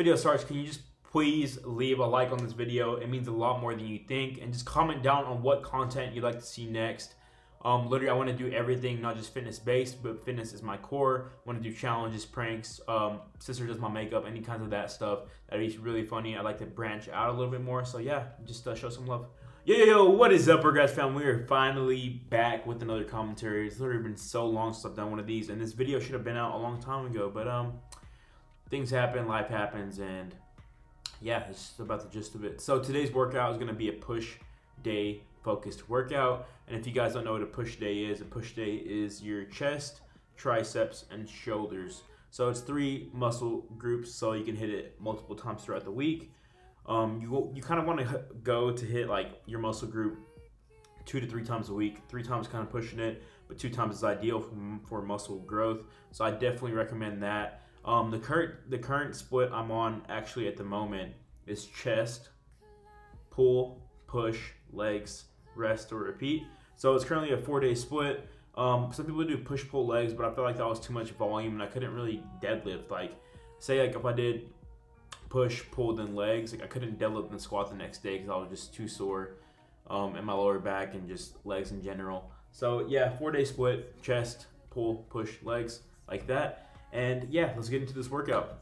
video starts, can you just please leave a like on this video? It means a lot more than you think. And just comment down on what content you'd like to see next. Literally, I want to do everything, not just fitness based, but fitness is my core. I want to do challenges, pranks, sister does my makeup, any kinds of that stuff. That'd be really funny. I'd like to branch out a little bit more. So yeah, just show some love. Yo, what is up, guys, fam? We are finally back with another commentary. It's literally been so long since I've done one of these, and this video should have been out a long time ago, but things happen, life happens, and yeah, it's just about the gist of it. So today's workout is going to be a push day focused workout. And if you guys don't know what a push day is your chest, triceps, and shoulders. So it's 3 muscle groups, so you can hit it multiple times throughout the week. You kind of want to go to hit like your muscle group 2 to 3 times a week. 3 times kind of pushing it, but 2 times is ideal for muscle growth. So I definitely recommend that. The current split I'm on actually at the moment is chest, pull, push, legs, rest, or repeat. So it's currently a 4-day split. Some people do push, pull, legs, but I felt like that was too much volume and I couldn't really deadlift. Like, say like if I did push, pull, then legs, like I couldn't deadlift and squat the next day because I was just too sore in my lower back and just legs in general. So yeah, 4-day split, chest, pull, push, legs, like that. And yeah, let's get into this workout.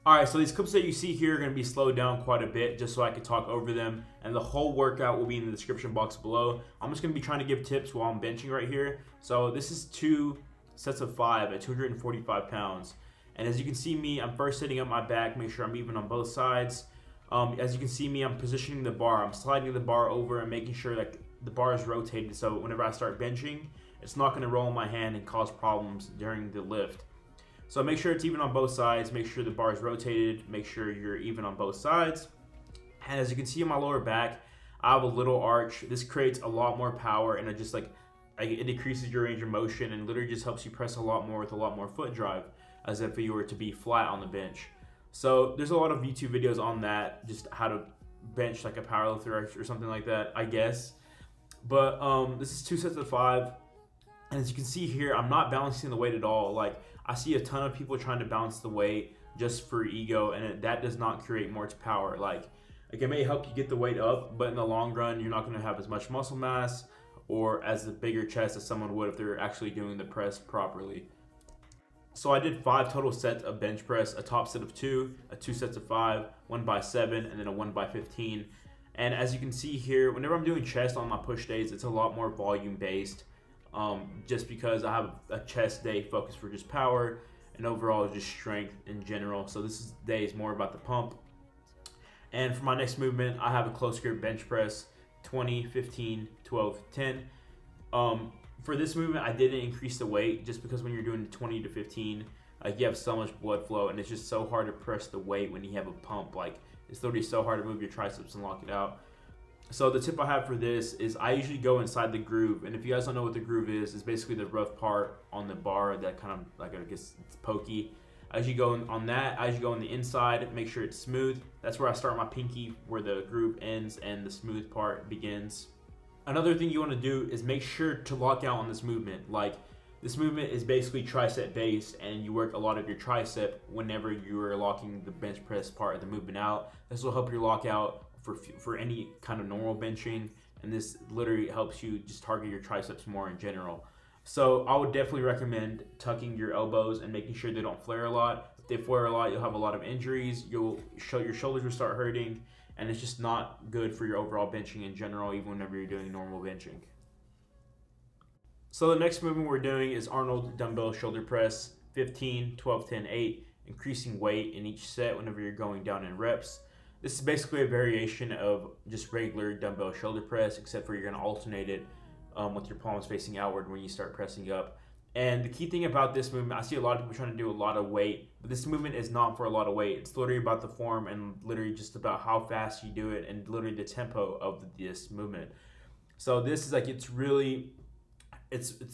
Alright, so these clips that you see here are going to be slowed down quite a bit just so I can talk over them, and the whole workout will be in the description box below. I'm just going to be trying to give tips while I'm benching right here. So this is 2 sets of 5 at 245 pounds. And as you can see me, I'm first setting up my back, make sure I'm even on both sides. As you can see me, I'm positioning the bar. I'm sliding the bar over and making sure that the bar is rotated so whenever I start benching, it's not going to roll in my hand and cause problems during the lift. So make sure it's even on both sides, make sure the bar is rotated, make sure you're even on both sides. And as you can see in my lower back, I have a little arch. This creates a lot more power and it decreases your range of motion and literally just helps you press a lot more with a lot more foot drive as if you were to be flat on the bench. So there's a lot of YouTube videos on that, just how to bench like a powerlifter or something like that, I guess. But this is 2 sets of 5. And as you can see here, I'm not balancing the weight at all. Like, I see a ton of people trying to balance the weight just for ego, and that does not create more power. Like it may help you get the weight up, but in the long run, you're not going to have as much muscle mass or as a bigger chest as someone would if they're actually doing the press properly. So I did 5 total sets of bench press, a top set of 2, a 2 sets of 5, 1 by 7, and then a 1 by 15. And as you can see here, whenever I'm doing chest on my push days, it's a lot more volume based. Just because I have a chest day focused for just power and overall just strength in general. So this day is more about the pump. And for my next movement, I have a close grip bench press, 20, 15, 12, 10. For this movement, I didn't increase the weight just because when you're doing 20 to 15, you have so much blood flow and it's just so hard to press the weight when you have a pump. Like, it's literally so hard to move your triceps and lock it out. So the tip I have for this is I usually go inside the groove, and if you guys don't know what the groove is, it's basically the rough part on the bar that kind of, like, I guess it's pokey. As you go on that, as you go on the inside, make sure it's smooth. That's where I start my pinky, where the groove ends and the smooth part begins. Another thing you want to do is make sure to lock out on this movement. Like, this movement is basically tricep based, and you work a lot of your tricep whenever you are locking the bench press part of the movement out. This will help you lock out for any kind of normal benching, and this literally helps you just target your triceps more in general. So I would definitely recommend tucking your elbows and making sure they don't flare a lot. If they flare a lot, you'll have a lot of injuries. Your shoulders will start hurting, and it's just not good for your overall benching in general, even whenever you're doing normal benching. So the next movement we're doing is Arnold Dumbbell Shoulder Press, 15, 12, 10, 8, increasing weight in each set whenever you're going down in reps. This is basically a variation of just regular dumbbell shoulder press, except for you're going to alternate it with your palms facing outward when you start pressing up. And the key thing about this movement, I see a lot of people trying to do a lot of weight, but this movement is not for a lot of weight. It's literally about the form and literally just about how fast you do it and literally the tempo of this movement. So this is like, it's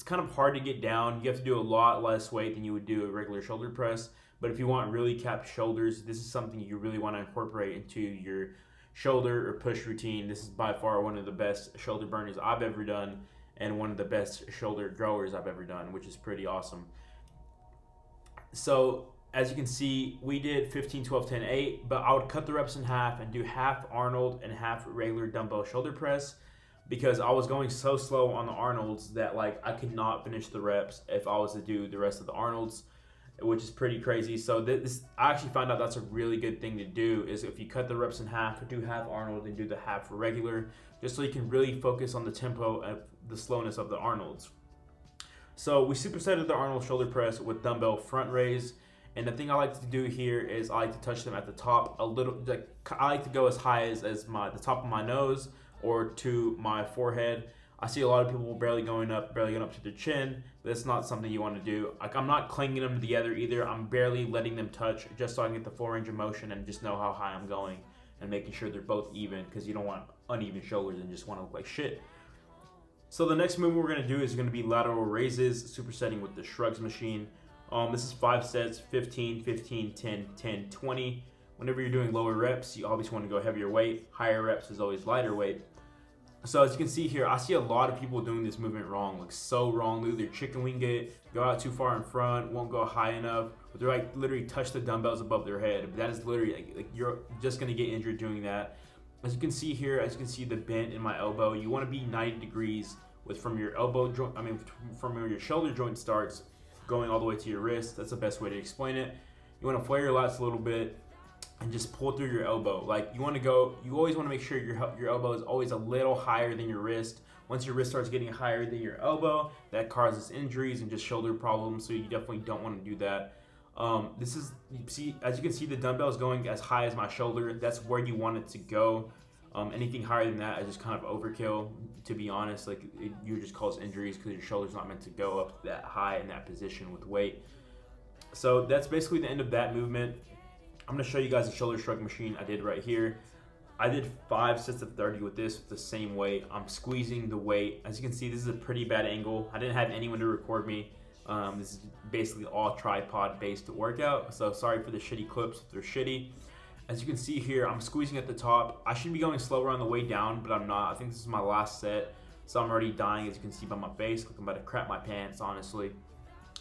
kind of hard to get down. You have to do a lot less weight than you would do a regular shoulder press. But if you want really capped shoulders, this is something you really want to incorporate into your shoulder or push routine. This is by far one of the best shoulder burners I've ever done and one of the best shoulder growers I've ever done, which is pretty awesome. So as you can see, we did 15, 12, 10, 8, but I would cut the reps in half and do half Arnold and half regular dumbbell shoulder press, because I was going so slow on the Arnolds that like I could not finish the reps if I was to do the rest of the Arnolds, which is pretty crazy. So this, I actually found out that's a really good thing to do, is if you cut the reps in half, do half Arnold and do the half for regular, just so you can really focus on the tempo and the slowness of the Arnolds. So we supersetted the Arnold shoulder press with dumbbell front raise. And the thing I like to do here is I like to touch them at the top a little. Like I like to go as high as the top of my nose or to my forehead. I see a lot of people barely going up to their chin. That's not something you want to do. Like I'm not clinging them together either. I'm barely letting them touch just so I can get the full range of motion and just know how high I'm going and making sure they're both even, because you don't want uneven shoulders and just want to look like shit. So the next move we're going to do is going to be lateral raises, supersetting with the Shrugs machine. This is 5 sets, 15, 15, 10, 10, 20. Whenever you're doing lower reps, you always want to go heavier weight. Higher reps is always lighter weight. So as you can see here, I see a lot of people doing this movement wrong, like so wrong. They either chicken wing it, go out too far in front, won't go high enough, but they're like literally touch the dumbbells above their head. But that is literally like you're just gonna get injured doing that. As you can see here, as you can see the bend in my elbow, you want to be 90 degrees from your elbow joint. I mean, from where your shoulder joint starts, going all the way to your wrist. That's the best way to explain it. You want to flare your lats a little bit and just pull through your elbow. Like you always want to make sure your elbow is always a little higher than your wrist. Once your wrist starts getting higher than your elbow, that causes injuries and just shoulder problems. So you definitely don't want to do that. As you can see, the dumbbell is going as high as my shoulder. That's where you want it to go. Anything higher than that is just kind of overkill, to be honest. Like you just cause injuries because your shoulder's not meant to go up that high in that position with weight. So that's basically the end of that movement. I'm going to show you guys the shoulder shrug machine I did right here. I did 5 sets of 30 with this with the same weight. I'm squeezing the weight. As you can see, this is a pretty bad angle. I didn't have anyone to record me. This is basically all tripod based workout, so sorry for the shitty clips if they're shitty. As you can see here, I'm squeezing at the top. I should be going slower on the way down, but I'm not. I think this is my last set, so I'm already dying, as you can see by my face. Like I'm about to crap my pants, honestly.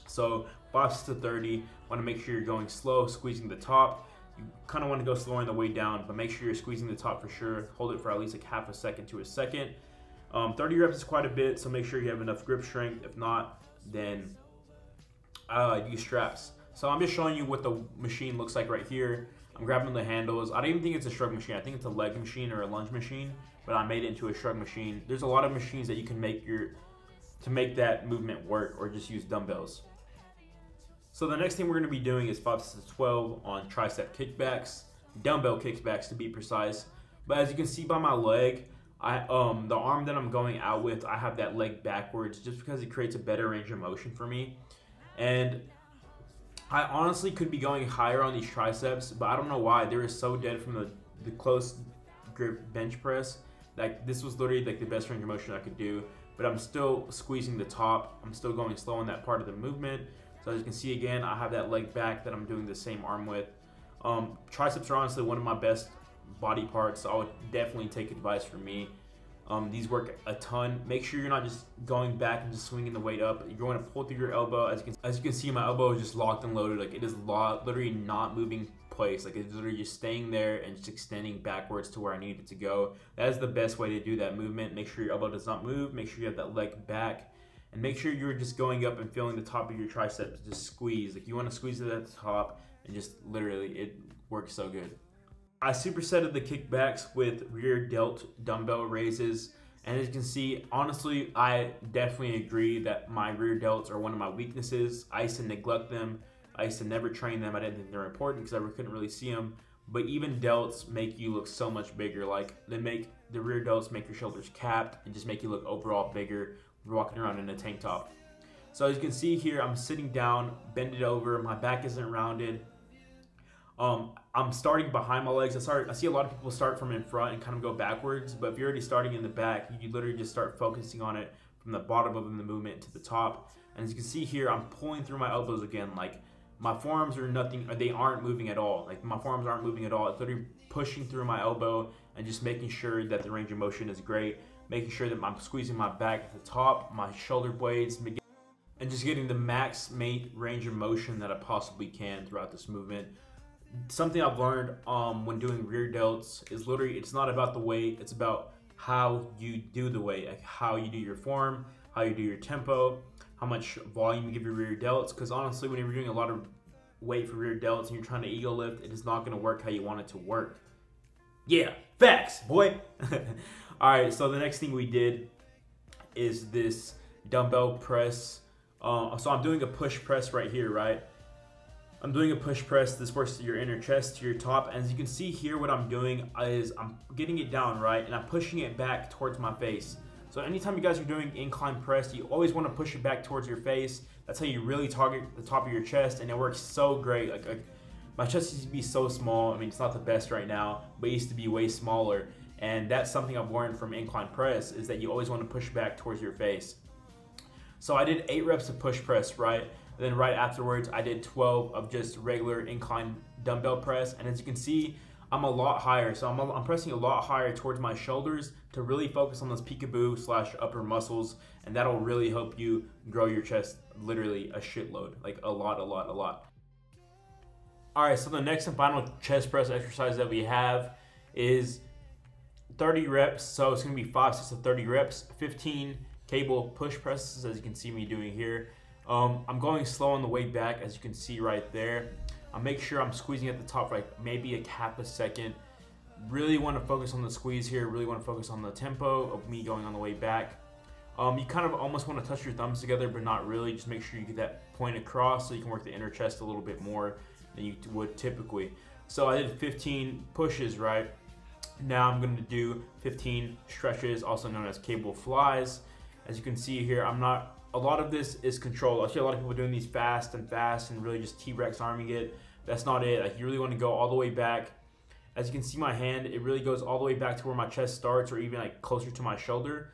So 5 sets of 30. Want to make sure you're going slow, squeezing the top. You kind of want to go slower on the way down, but make sure you're squeezing the top for sure. Hold it for at least like half a second to a second. 30 reps is quite a bit, so make sure you have enough grip strength. If not, then use straps. So I'm just showing you what the machine looks like right here. I'm grabbing the handles. I don't even think it's a shrug machine. I think it's a leg machine or a lunge machine, but I made it into a shrug machine. There's a lot of machines that you can make to make that movement work, or just use dumbbells. So the next thing we're going to be doing is 5 sets of 12 on tricep kickbacks, dumbbell kickbacks to be precise. But as you can see by my leg, the arm that I'm going out with, I have that leg backwards just because it creates a better range of motion for me. And I honestly could be going higher on these triceps, but I don't know why. They were so dead from the close grip bench press. Like this was literally like the best range of motion I could do, but I'm still squeezing the top. I'm still going slow on that part of the movement. So as you can see again, I have that leg back that I'm doing the same arm with. Triceps are honestly one of my best body parts, so I would definitely take advice from me. These work a ton. Make sure you're not just going back and just swinging the weight up. You're going to pull through your elbow. As you can see, my elbow is just locked and loaded. Like it is literally not moving place. Like it's literally just staying there and just extending backwards to where I need it to go. That is the best way to do that movement. Make sure your elbow does not move. Make sure you have that leg back. And make sure you're just going up and feeling the top of your triceps just squeeze. Like you want to squeeze it at the top, and just literally it works so good. I supersetted the kickbacks with rear delt dumbbell raises, and as you can see, honestly, I definitely agree that my rear delts are one of my weaknesses. I used to neglect them. I used to never train them. I didn't think they're important because I couldn't really see them. But even delts make you look so much bigger. Like the rear delts make your shoulders capped and just make you look overall bigger walking around in a tank top. So as you can see here, I'm sitting down, bended over, my back isn't rounded. I'm starting behind my legs. I see a lot of people start from in front and kind of go backwards, but if you're already starting in the back, you literally just start focusing on it from the bottom of the movement to the top. And as you can see here, I'm pulling through my elbows again. Like my forearms are nothing, they aren't moving at all. Like my forearms aren't moving at all. It's literally pushing through my elbow and just making sure that the range of motion is great. Making sure that I'm squeezing my back at the top, my shoulder blades. and just getting the max range of motion that I possibly can throughout this movement. Something I've learned when doing rear delts is literally, it's not about the weight, it's about how you do the weight, like how you do your form, how you do your tempo, how much volume you give your rear delts. Because honestly, when you're doing a lot of weight for rear delts and you're trying to ego lift, it is not going to work how you want it to work. Yeah, facts, boy. All right, so the next thing we did is this dumbbell press. So I'm doing a push press right here, right? I'm doing a push press. This works to your inner chest, to your top. And as you can see here, what I'm doing is I'm getting it down, right? And I'm pushing it back towards my face. So anytime you guys are doing incline press, you always want to push it back towards your face. That's how you really target the top of your chest, and it works so great. Like my chest used to be so small. I mean, it's not the best right now, but it used to be way smaller. And that's something I've learned from incline press, is that you always want to push back towards your face. So I did 8 reps of push press, right? And then right afterwards, I did 12 of just regular incline dumbbell press. And as you can see, I'm a lot higher. So I'm pressing a lot higher towards my shoulders to really focus on those peekaboo / upper muscles. And that'll really help you grow your chest literally a shitload, like a lot. All right, so the next and final chest press exercise that we have is 30 reps. So it's gonna be 5 sets of 30 reps, 15 cable push presses, as you can see me doing here. I'm going slow on the way back, as you can see right there. I'll make sure I'm squeezing at the top, like maybe a half a second. Really want to focus on the squeeze here. Really want to focus on the tempo of me going on the way back. You kind of almost want to touch your thumbs together, but not really. Just make sure you get that point across so you can work the inner chest a little bit more than you would typically. So I did 15 pushes, right? Now I'm going to do 15 stretches, also known as cable flies. As you can see here, a lot of this is controlled. I see a lot of people doing these fast and really just T-Rex arming it. That's not it. Like, you really want to go all the way back. As you can see my hand, it really goes all the way back to where my chest starts, or even like closer to my shoulder.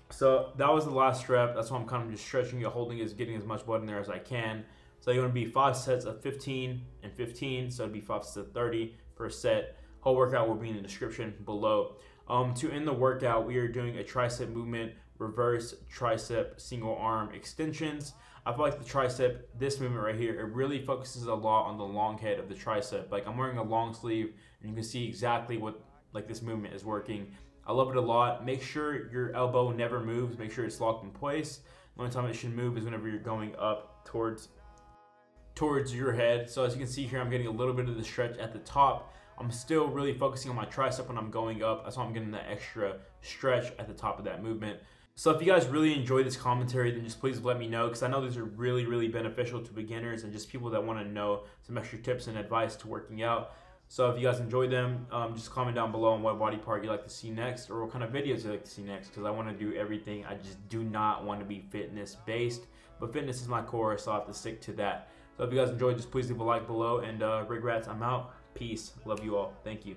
So that was the last rep. That's why I'm kind of just stretching it, holding it, getting as much blood in there as I can. So you're going to be 5 sets of 15 and 15. So it'd be 5 sets of 30 per set. Whole workout will be in the description below. To end the workout, we are doing a tricep movement, reverse tricep single arm extensions. I feel like the tricep, this movement right here, it really focuses a lot on the long head of the tricep. Like, I'm wearing a long sleeve, and you can see exactly what like this movement is working. I love it a lot. Make sure your elbow never moves. Make sure it's locked in place. The only time it should move is whenever you're going up towards your head. So as you can see here, I'm getting a little bit of the stretch at the top. I'm still really focusing on my tricep when I'm going up. That's why I'm getting that extra stretch at the top of that movement. So if you guys really enjoy this commentary, then just please let me know, because I know these are really beneficial to beginners and just people that want to know some extra tips and advice to working out. So if you guys enjoy them, just comment down below on what body part you'd like to see next, or what kind of videos you'd like to see next, because I want to do everything. I just do not want to be fitness based, but fitness is my core, so I have to stick to that. So if you guys enjoyed, just please leave a like below, and Rig Rats, I'm out. Peace. Love you all. Thank you.